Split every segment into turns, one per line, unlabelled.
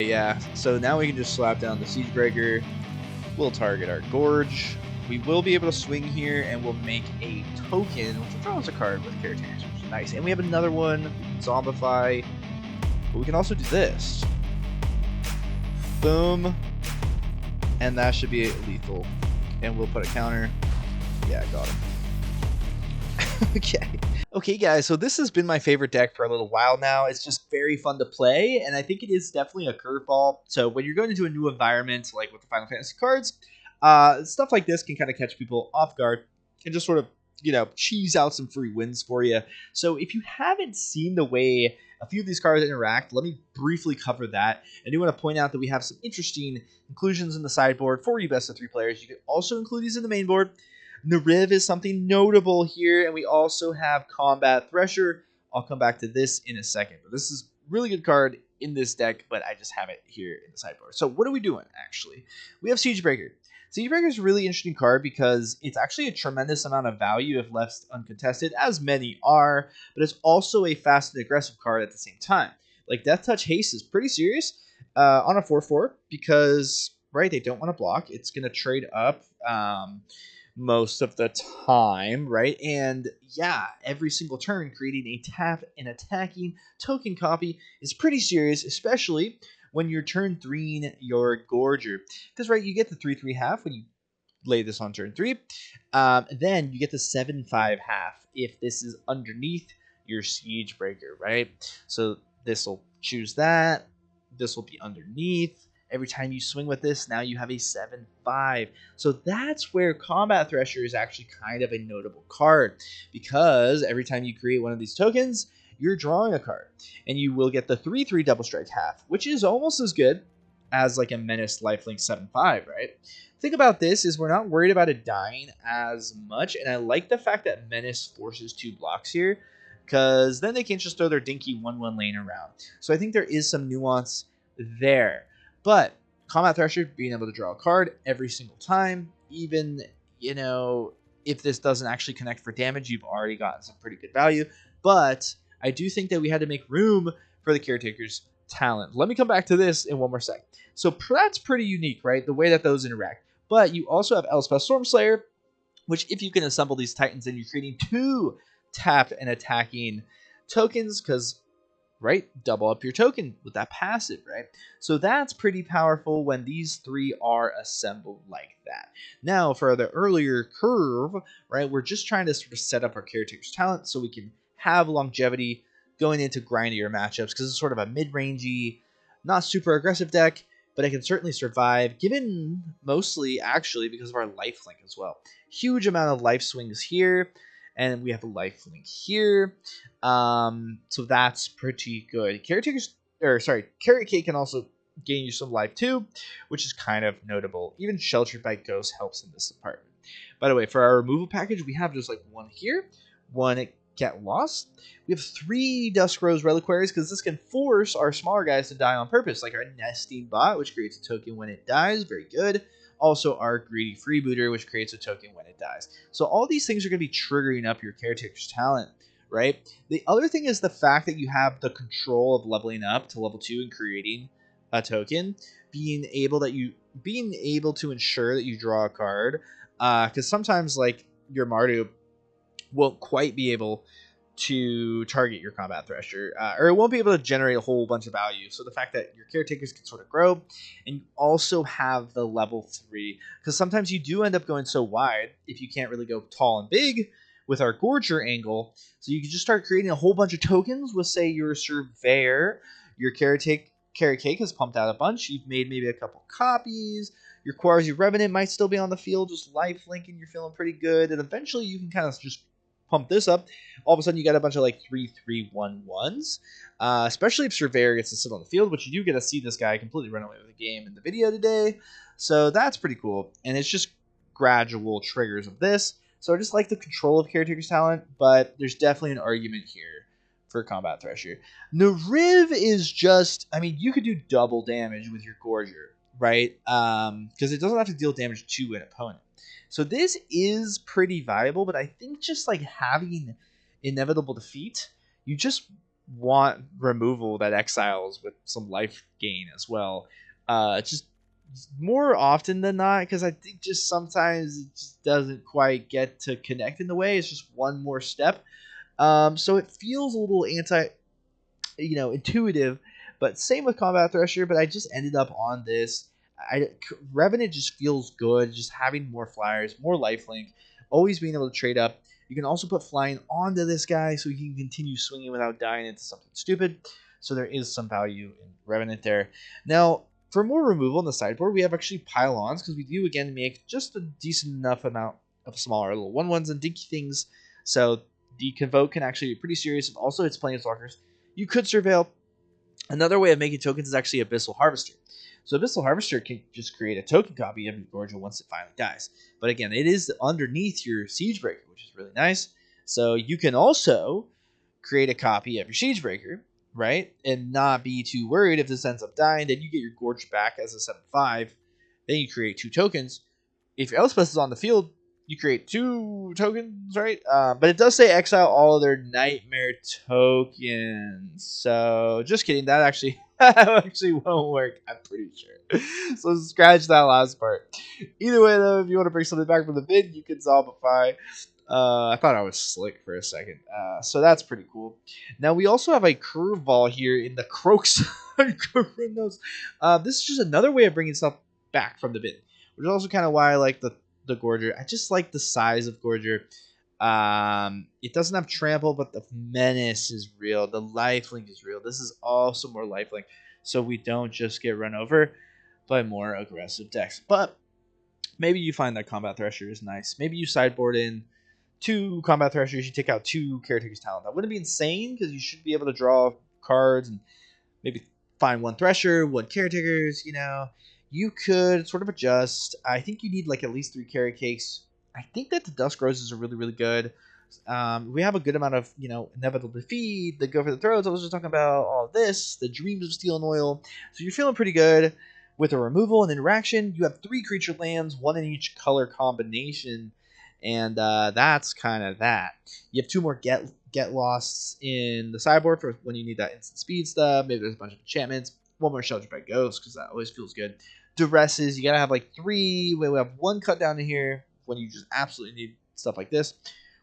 Yeah, so now we can just slap down the Siegebreaker. We'll target our Gorge. We will be able to swing here, and we'll make a token, which will draw us a card with Caretakers, which is nice. And we have another one, we can Zombify, but we can also do this. Boom. And that should be lethal. And we'll put a counter. Yeah, got him. Okay, guys, so this has been my favorite deck for a little while now. It's just very fun to play, and I think it is definitely a curveball. So when you're going into a new environment, like with the Final Fantasy cards, stuff like this can kind of catch people off guard and just sort of, cheese out some free wins for you. So if you haven't seen the way a few of these cards interact, let me briefly cover that. I do want to point out that we have some interesting inclusions in the sideboard for you best of 3 players. You can also include these in the main board. Nariv is something notable here, and we also have Combat Thresher. I'll come back to this in a second, but this is a really good card in this deck, but I just have it here in the sideboard. So what are we doing, actually? We have Siegebreaker. Siegebreaker is a really interesting card because it's actually a tremendous amount of value if left uncontested, as many are, but it's also a fast and aggressive card at the same time. Like, Death Touch Haste is pretty serious on a 4/4 because, right, they don't want to block. It's going to trade up most of the time, right? And yeah, every single turn creating a tap and attacking token copy is pretty serious, especially when you're turn 3ing your Gorger. Because, right, you get the 3/3 half when you lay this on turn 3. Then you get the 7/5 half if this is underneath your Siegebreaker, right? So this will choose that. This will be underneath. Every time you swing with this, now you have a 7/5. So that's where Combat Thresher is actually kind of a notable card, because every time you create one of these tokens, you're drawing a card. And you will get the 3/3 Double Strike half, which is almost as good as like a Menace Lifelink 7/5, right? The thing about this is we're not worried about it dying as much, and I like the fact that Menace forces 2 blocks here, because then they can't just throw their dinky 1/1 lane around. So I think there is some nuance there. But Combat Thresher being able to draw a card every single time, even, if this doesn't actually connect for damage, you've already gotten some pretty good value. But I do think that we had to make room for the Caretaker's talent. Let me come back to this in one more sec. So that's pretty unique, right? The way that those interact. But you also have Elspeth Stormslayer, which if you can assemble these Titans, then you're creating 2 tapped and attacking tokens, because, right, double up your token with that passive, right? So that's pretty powerful when these 3 are assembled like that. Now, for the earlier curve, right, we're just trying to sort of set up our Caretaker's talent so we can have longevity going into grindier matchups, because it's sort of a mid-rangey, not super aggressive deck, but it can certainly survive, given mostly, actually, because of our lifelink as well. Huge amount of life swings here, and we have a lifelink here. So that's pretty good. Carrot Cake can also gain you some life too, which is kind of notable. Even Sheltered by Ghost helps in this department. By the way, for our removal package, we have just like 1 here, 1 Get Lost. We have 3 Dusk Rose Reliquaries, because this can force our smaller guys to die on purpose, like our Nesting Bot, which creates a token when it dies. Very good. Also, our Greedy Freebooter, which creates a token when it dies. So all these things are going to be triggering up your Caretaker's talent, right? The other thing is the fact that you have the control of leveling up to level 2 and creating a token, being able to ensure that you draw a card, because sometimes, like, your Mardu won't quite be able to target your Combat Thresher, or it won't be able to generate a whole bunch of value. So the fact that your Caretakers can sort of grow, and you also have the level 3, because sometimes you do end up going so wide if you can't really go tall and big with our Gorger angle. So you can just start creating a whole bunch of tokens with, say, your Surveyor. Your Carrot Cake has pumped out a bunch. You've made maybe a couple copies. Your Qarsi Revenant might still be on the field, just lifelinking. You're feeling pretty good, and eventually you can kind of just pump this up. All of a sudden you got a bunch of like 3/3/1/1s, especially if Surveyor gets to sit on the field, which you do get to see this guy completely run away with the game in the video today. So that's pretty cool, and it's just gradual triggers of this. So I just like the control of Caretaker's talent, but there's definitely an argument here for Combat Thresher. Nariv is just, I mean, you could do double damage with your Gorger, right? Because it doesn't have to deal damage to an opponent. So this is pretty valuable, but I think just like having inevitable defeat, you just want removal that exiles with some life gain as well. Just more often than not, because I think just sometimes it just doesn't quite get to connect in the way. It's just one more step. So it feels a little intuitive, but same with Combat Thresher. But I just ended up on this. Revenant just feels good, just having more flyers, more lifelink, always being able to trade up. You can also put flying onto this guy so he can continue swinging without dying into something stupid. So there is some value in Revenant there. Now, for more removal on the sideboard, we have actually pylons, because we do again make just a decent enough amount of smaller little 1/1s and dinky things. So the Convoke can actually be pretty serious. Also, it's Planeswalkers. You could Surveil. Another way of making tokens is actually Abyssal Harvester. So Abyssal Harvester can just create a token copy of your Gorgia once it finally dies. But again, it is underneath your Siegebreaker, which is really nice. So you can also create a copy of your Siegebreaker, right? And not be too worried if this ends up dying. Then you get your Gorge back as a 7/5. Then you create 2 tokens. If your Elspeth is on the field, you create 2 tokens, right? But it does say exile all of their Nightmare tokens. So just kidding. That actually won't work. I'm pretty sure. So scratch that last part. Either way, though, if you want to bring something back from the bin, you can Zombify. I thought I was slick for a second. So that's pretty cool. Now we also have a curveball here in the Croaks. This is just another way of bringing stuff back from the bin, which is also kind of why I like the Gorger. I just like the size of Gorger. It doesn't have trample, but the menace is real. The lifelink is real. This is also more lifelink, so we don't just get run over by more aggressive decks. But maybe you find that Combat Thresher is nice. Maybe you sideboard in 2 Combat Threshers. You take out 2 Caretaker's Talent. That wouldn't be insane, because you should be able to draw cards and maybe find 1 Thresher, 1 Caretakers, You could sort of adjust. I think you need like at least 3 Carrot Cakes. I think that the Dusk Roses are really, really good. We have a good amount of, Inevitable Defeat, the Go for the Throats. I was just talking about all of this, the Dreams of Steel and Oil. So you're feeling pretty good. With a removal and interaction, you have 3 creature lands, 1 in each color combination. And that's kind of that. You have 2 more get losts in the sideboard for when you need that instant speed stuff. Maybe there's a bunch of enchantments. 1 more Shelter by Ghost, because that always feels good. Duresses, you gotta have like 3. We have 1 cut down to here when you just absolutely need stuff like this.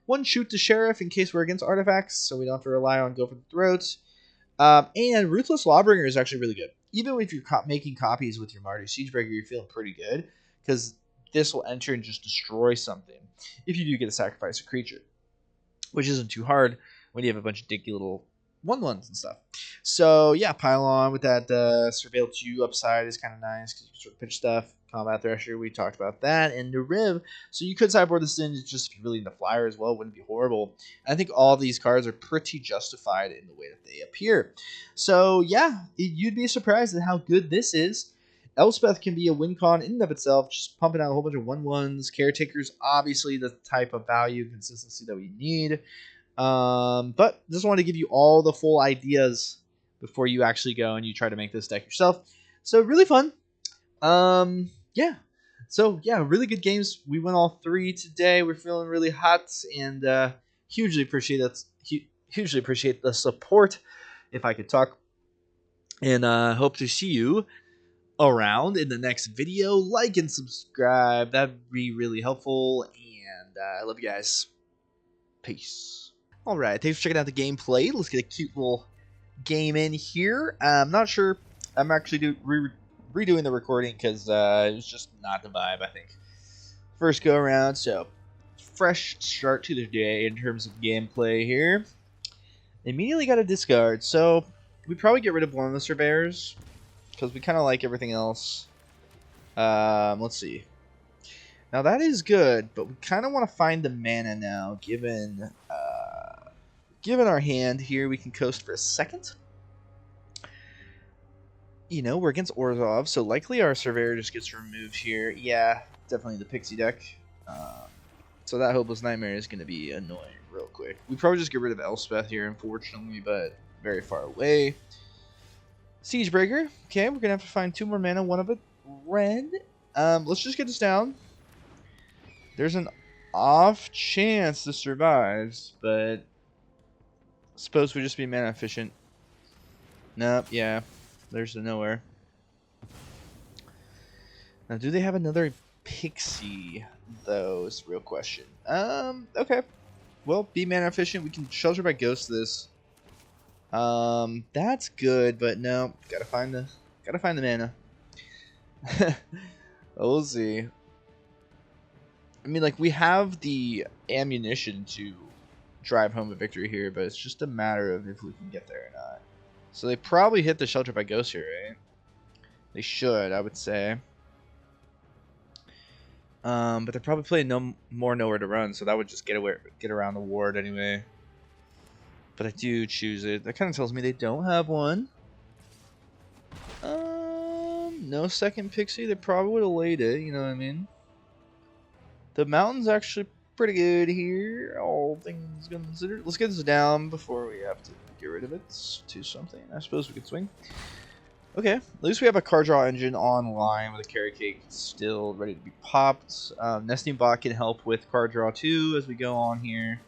1 Shoot to Sheriff in case we're against artifacts, so we don't have to rely on Go for the Throats. And Ruthless Lawbringer is actually really good. Even if you're making copies with your Mardu Siegebreaker, you're feeling pretty good, because this will enter and just destroy something if you do get to sacrifice a creature, which isn't too hard when you have a bunch of dinky little 1/1s and stuff. So yeah, Pylon with that Surveil 2 upside is kind of nice, because you can sort of pitch stuff. Combat Thresher, we talked about that, and the Riv. So you could sideboard this in just if you really need a flyer as well. It wouldn't be horrible. And I think all these cards are pretty justified in the way that they appear. So yeah, you'd be surprised at how good this is. Elspeth can be a win con in and of itself, just pumping out a whole bunch of 1/1s. Caretakers, obviously the type of value and consistency that we need. But just wanted to give you all the full ideas before you actually go and you try to make this deck yourself. So really fun. Yeah. So yeah, really good games. We won all 3 today. We're feeling really hot, and hugely appreciate it. Hugely appreciate the support, if I could talk. And hope to see you around in the next video. Like and subscribe. That'd be really helpful. And I love you guys. Peace. Alright, thanks for checking out the gameplay. Let's get a cute little game in here. I'm not sure. I'm actually redoing the recording because it was just not the vibe, I think. First go around, so fresh start to the day in terms of gameplay here. Immediately got a discard, so we probably get rid of one of the Surveyors because we kind of like everything else. Let's see. Now that is good, but we kind of want to find the mana now, given our hand here. We can coast for a second. We're against Orzhov, so likely our Surveyor just gets removed here. Yeah, definitely the Pixie deck. So that Hopeless Nightmare is going to be annoying real quick. We probably just get rid of Elspeth here, unfortunately, but very far away. Siegebreaker. Okay, we're going to have to find 2 more mana, one of it red. Let's just get this down. There's an off chance this survives, but Suppose we just be mana efficient. Nope, yeah. There's the nowhere. Now, do they have another Pixie, though, is the real question. Okay. Well, be mana efficient. We can Shelter by Ghost this. That's good, but no. Gotta find the mana. We'll see. I mean, like, we have the ammunition to drive home a victory here, but it's just a matter of if we can get there or not. So they probably hit the Shelter by Ghost here, right? They should, I would say. But they're probably playing Nowhere to Run, so that would just get around the ward anyway. But I do choose it. That kind of tells me they don't have one. No second Pixie. They probably would have laid it, you know what I mean? The mountain's actually pretty good here, all things considered. Let's get this down before we have to get rid of it to something. I suppose we could swing. Okay, at least we have a card draw engine online with a Caretaker still ready to be popped. Nesting Bot can help with card draw too as we go on here.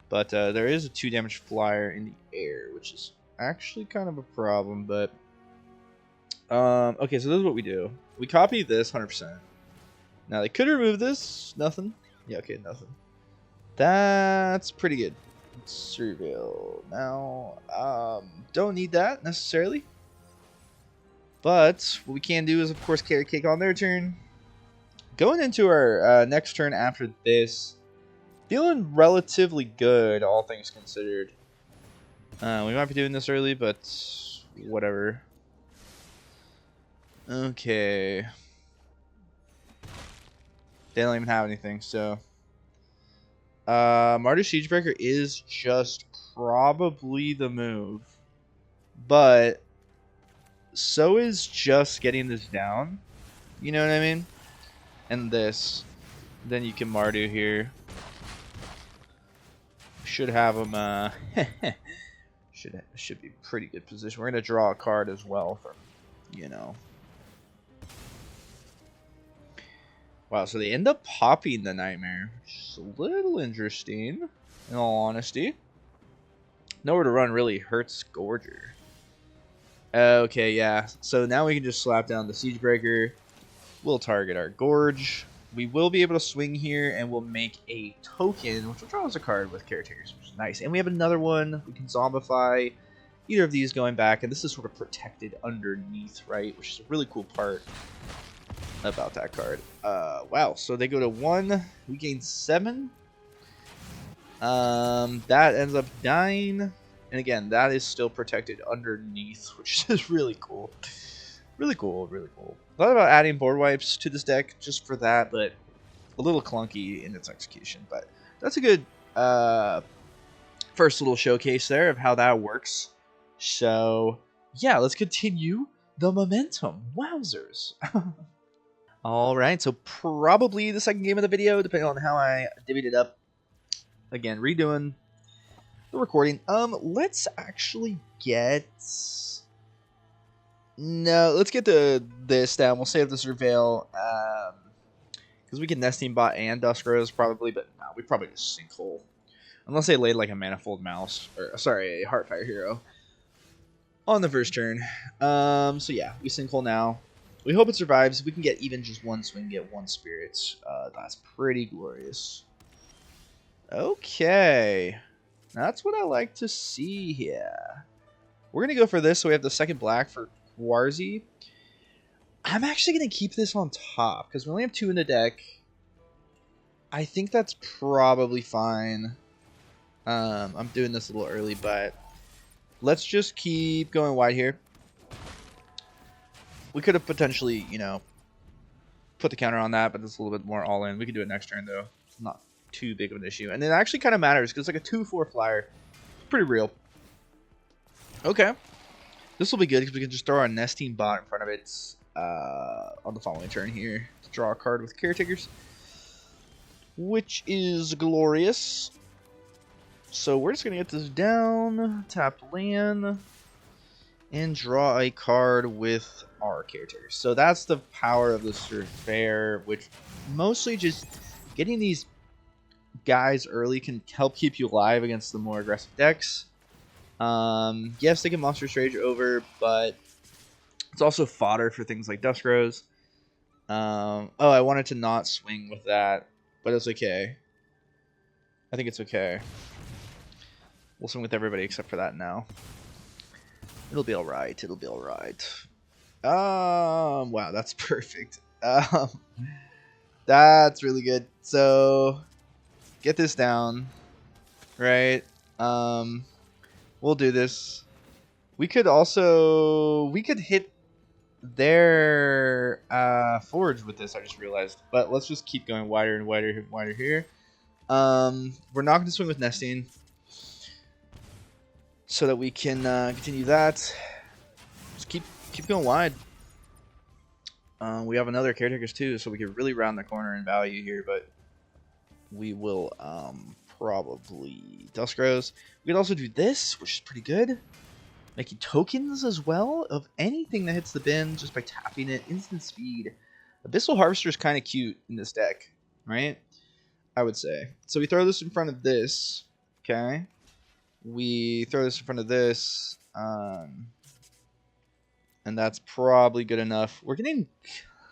But there is a 2 damage flyer in the air, which is actually kind of a problem. But okay, so this is what we do. We copy this 100%. Now they could remove this. Nothing. Yeah, okay, nothing. That's pretty good. Surveil. Now, don't need that necessarily. But what we can do is, of course, Caretaker on their turn. Going into our next turn after this, feeling relatively good, all things considered. We might be doing this early, but whatever. Okay. They don't even have anything, so. Mardu Siegebreaker is just probably the move. But so is just getting this down. You know what I mean? And this. Then you can Mardu here. Should have him, should be pretty good position. We're going to draw a card as well from, you know. Wow, so they end up popping the Nightmare, which is a little interesting, in all honesty. Nowhere to Run really hurts Gorger. Okay, yeah. So now we can just slap down the Siegebreaker. We'll target our Gorge. We will be able to swing here, and we'll make a token, which will draw us a card with Caretakers, which is nice. And we have another one. We can Zombify. Either of these going back, and this is sort of protected underneath, right? Which is a really cool part about that card. Wow, so they go to 1. We gain 7. That ends up dying. And again, that is still protected underneath, which is really cool. Really cool, really cool. Thought about adding board wipes to this deck just for that, but a little clunky in its execution. But that's a good first little showcase there of how that works. So, yeah, let's continue the momentum. Wowzers. Alright, so probably the second game of the video, depending on how I divvied it up. Again, redoing the recording. Let's actually get... No, let's get this down. We'll save the Surveil. Because we can Nesting Bot and Dusk Rose probably, but no, we probably just Sinkhole. Unless they laid like a Manifold Mouse, or sorry, a Heartfire Hero on the first turn. So yeah, we Sinkhole now. We hope it survives. If we can get even just 1 swing, get 1 Spirits. That's pretty glorious. Okay. That's what I like to see here. We're going to go for this, so we have the second black for Qarsi. I'm actually going to keep this on top, because we only have 2 in the deck. I think that's probably fine. I'm doing this a little early, but let's just keep going wide here. We could have potentially, you know, put the counter on that, but it's a little bit more all in. We can do it next turn, though. It's not too big of an issue. And it actually kind of matters, because it's like a 2/4 flyer. Pretty real. Okay. This will be good, because we can just throw our Nesting Bot in front of it on the following turn here to draw a card with Caretakers, which is glorious. So we're just going to get this down, tap land, and draw a card with our Caretakers. So that's the power of the Surveyor, which mostly just getting these guys early can help keep you alive against the more aggressive decks. Yes, they can Monstrous Rage over, but it's also fodder for things like Dusk Rose. Oh, I wanted to not swing with that, but it's okay. I think it's okay. We'll swing with everybody except for that now. It'll be alright. It'll be alright. Wow, that's perfect. That's really good. So, get this down, right? We'll do this. We could hit their forge with this. I just realized, but let's just keep going wider and wider and wider here. We're not going to swing with nesting, so that we can continue that. Just keep going wide. We have another caretakers too, so we could really round the corner in value here, but we will probably Dusk Rose. We could also do this, which is pretty good. Making tokens as well of anything that hits the bin just by tapping it. Instant speed. Abyssal Harvester is kind of cute in this deck, right? I would say. So we throw this in front of this. Okay. We throw this in front of this. And that's probably good enough. We're getting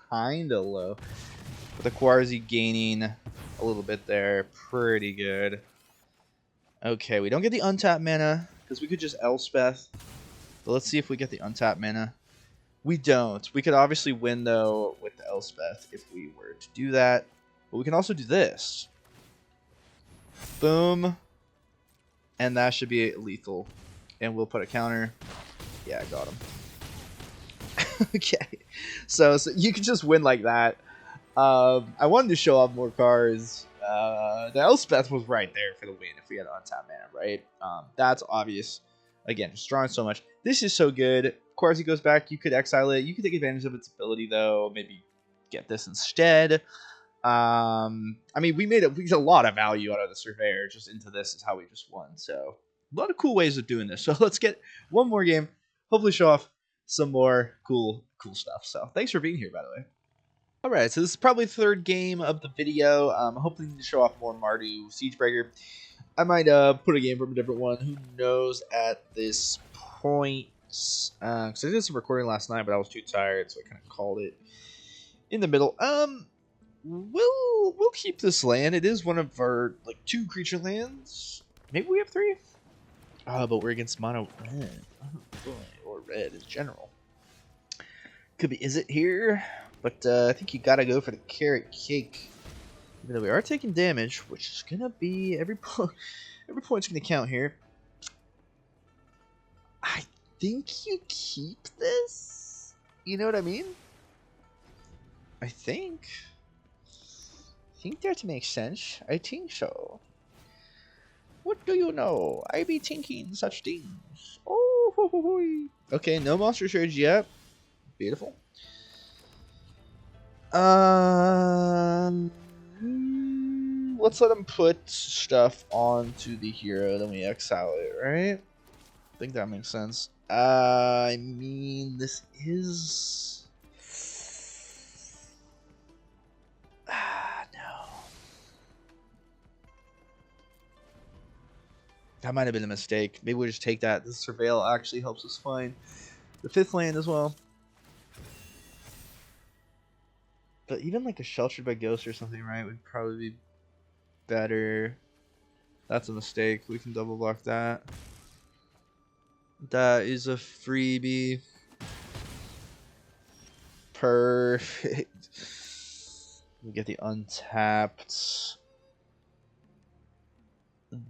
kind of low. With the Qarsi gaining a little bit there. Pretty good. Okay, we don't get the untapped mana. Because we could just Elspeth. But let's see if we get the untapped mana. We don't. We could obviously win, though, with the Elspeth if we were to do that. But we can also do this. Boom. And that should be lethal. And we'll put a counter. Yeah, I got him. Okay. So you can just win like that. I wanted to show off more cards. The Elspeth was right there for the win if we had untapped mana, right? That's obvious. Again, just drawing so much. This is so good. Qarsi goes back. You could exile it. You could take advantage of its ability, though. Maybe get this instead. I mean, we made a lot of value out of the Surveyor. Just into this is how we just won. So, a lot of cool ways of doing this. So, let's get one more game. Hopefully show off some more cool stuff. So, thanks for being here, by the way. Alright, so this is probably the third game of the video. I'm hoping to show off more Mardu Siegebreaker. I might put a game from a different one. Who knows at this point? Because I did some recording last night, but I was too tired, so I kind of called it in the middle. We'll keep this land. It is one of our 2 creature lands. Maybe we have 3. But we're against mono red. Oh boy, or red in general. Could be Is it here? But I think you gotta go for the carrot cake. Even though we are taking damage, which is gonna be every point's gonna count here. I think you keep this. You know what I mean? I think that makes sense. I think so. What do you know? I be thinking such things. Oh, ho, ho, ho. Okay, no monster surge yet. Beautiful. Let's let him put stuff onto the hero, then we exile it, right? I think that makes sense. I mean, this is... no. That might have been a mistake. Maybe we'll just take that. This Surveil actually helps us find the 5th land as well. But even a Sheltered by Ghost or something, right, would probably be better. That's a mistake. We can double block that. That is a freebie. Perfect. We get the untapped.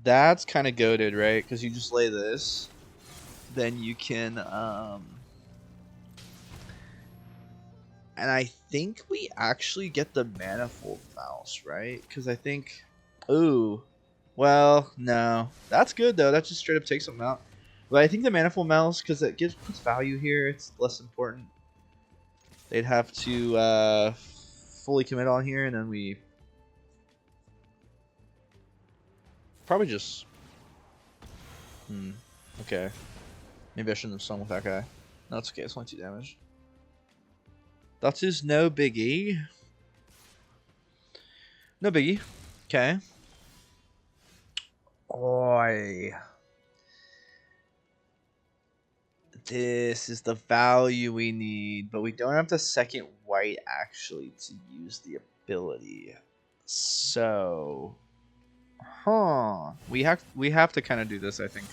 That's kind of goated, right? Because you just lay this. Then you can... And I think we actually get the Manifold Mouse, right? Because I think... Ooh. Well, no. That's good, though. That just straight up takes something out. But I think the Manifold Mouse, because it puts value here, it's less important. They'd have to fully commit on here, and then we... Probably just... Okay. Maybe I shouldn't have sung with that guy. No, it's okay. It's only 2 damage. That is no biggie. No biggie. Okay. Oi. This is the value we need, but we don't have the second white actually to use the ability. So, we have to kind of do this, I think.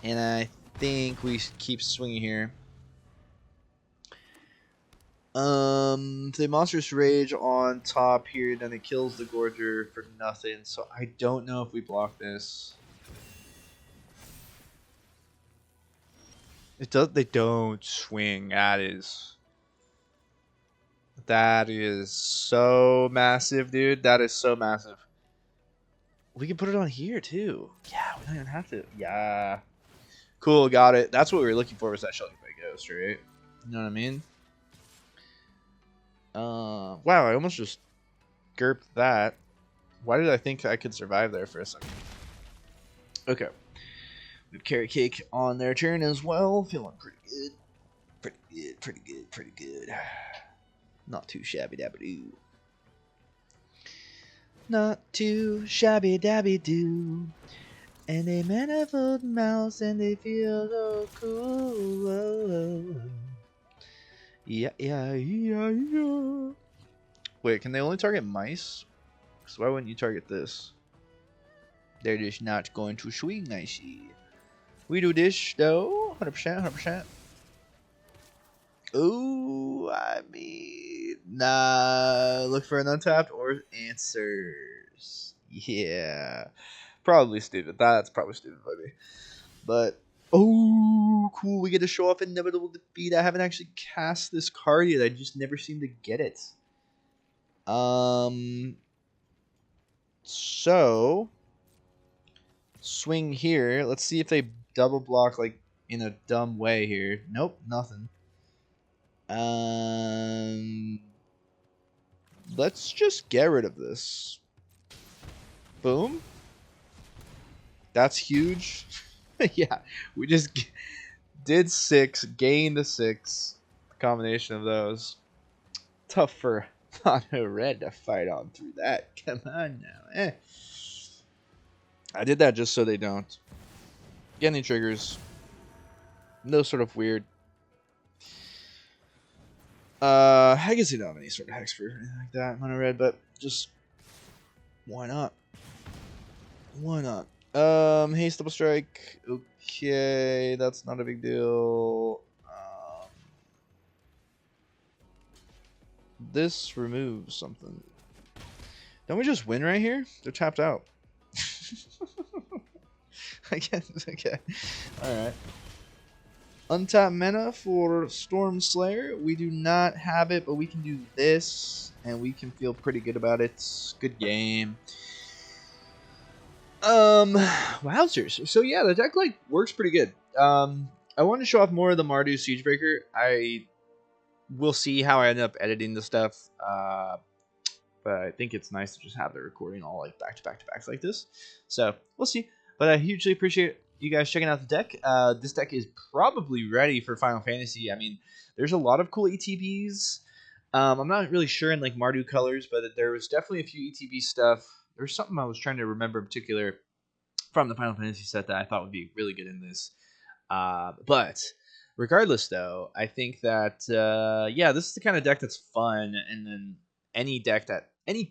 And I think we should keep swinging here. The monstrous rage on top here, then it kills the Gorger for nothing. So I don't know if we block this. It does. They don't swing. That is so massive, dude. That is so massive. We can put it on here too. Yeah, we don't even have to. Yeah. Cool, got it. That's what we were looking for, was that Shelly by Ghost, right? You know what I mean? Wow, I almost just GURPed that. Why did I think I could survive there for a second? Okay. We have Carrot Cake on their turn as well. Feeling pretty good. Pretty good, pretty good, pretty good. Not too shabby dabby doo. Not too shabby dabby doo. And a manifold mouse and they feel so cool. Whoa. Yeah. Wait, can they only target mice? So why wouldn't you target this? They're just not going to swing, I see. We do this, though. 100%, 100%. Ooh, I mean... Nah, look for an untapped or answers. Yeah. Probably stupid. That's probably stupid by me. But... Oh, cool. We get to show off Inevitable Defeat. I haven't actually cast this card yet. I just never seem to get it. So... Swing here. Let's see if they double block, like, in a dumb way here. Nope, nothing. Let's just get rid of this. Boom. That's huge. Yeah, we just did 6, gained a 6. Combination of those. Tough for Mono Red to fight on through that. Come on now. I did that just so they don't get any triggers. No sort of weird. I guess you don't have any sort of hex for anything like that, Mono Red, but just why not? Why not? Haste Double Strike. Okay, that's not a big deal. This removes something. Don't we just win right here? They're tapped out. I guess. Okay. Alright. Untap mana for Storm Slayer. We do not have it, but we can do this, and we can feel pretty good about it. Good game. Wowzers. So yeah, the deck like works pretty good. I want to show off more of the Mardu Siegebreaker. I will see how I end up editing the stuff. But I think it's nice to just have the recording all like back to back like this. So we'll see. But I hugely appreciate you guys checking out the deck. This deck is probably ready for Final Fantasy. I mean, there's a lot of cool ETBs. I'm not really sure in like Mardu colors, but there was definitely a few ETB stuff. There's something I was trying to remember in particular from the Final Fantasy set that I thought would be really good in this. But regardless, though, I think that yeah, this is the kind of deck that's fun, and then any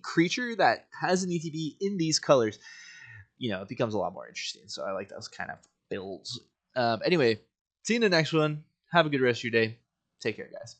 creature that has an ETB in these colors, you know, it becomes a lot more interesting. So I like those kind of builds. Anyway, see you in the next one. Have a good rest of your day. Take care, guys.